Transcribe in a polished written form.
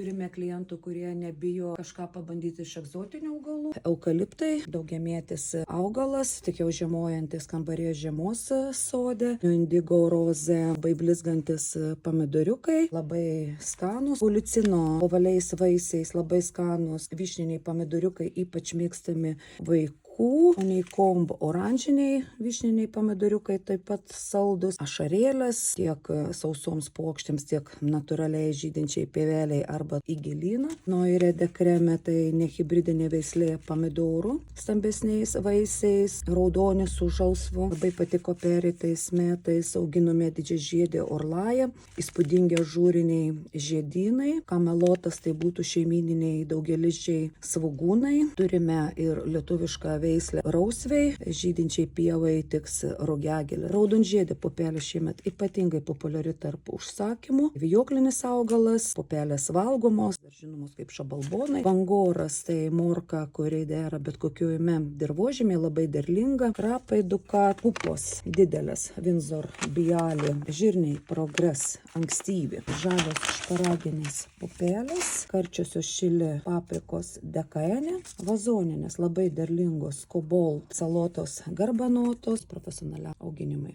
Turime klientų, kurie nebijo kažką pabandyti iš egzotinių augalų. Eukaliptai, daugiamėtis augalas, tik jau žiemojantis kambarės žiemos sode. Indigo rozė, blizgantis pomidoriukai, labai skanūs. Ulicino ovaliais vaisiais, labai skanūs. Vyšniniai pomidoriukai ypač mėgstami vaikų. Honeycomb oranžiniai vyšniniai pomidoriukai taip pat saldus. Ašarėlės tiek sausoms puokštėms, tiek natūraliai žydinčiai pieveliai arba į gėlyną. Noirede kreme tai nehibridinė veislė pomidorų stambesniais vaisiais, raudoni su žalsvu. Labai patiko pereitais metais auginome didžiažiedį orlają, įspūdingi ažūriniai žiedynai. Kamelotas tai būtų šeimyniniai daugializdžiai svogūnai. Turime ir lietuvišką veislę rausvei, žydinčiai pievai tiks rugiagėlė. Raudonžiedė pupelė šiemet ypatingai populiari tarp užsakymų. Vijoklinis augalas, pupelės valgomos, dar žinomos kaip šabalbonai. Vangoras tai morka, kuri dera bet kokiujame dirvožėme, labai derlinga. Krapai dukat, pupos didelės, Windsor Bialy, žirniai Progress, ankstyvi. Žalios šparaginės pupelės, karčiosios čili paprikos dekaenė, vazoninės labai derlingos Cobalt salotos garbanotos, profesionaliam auginimui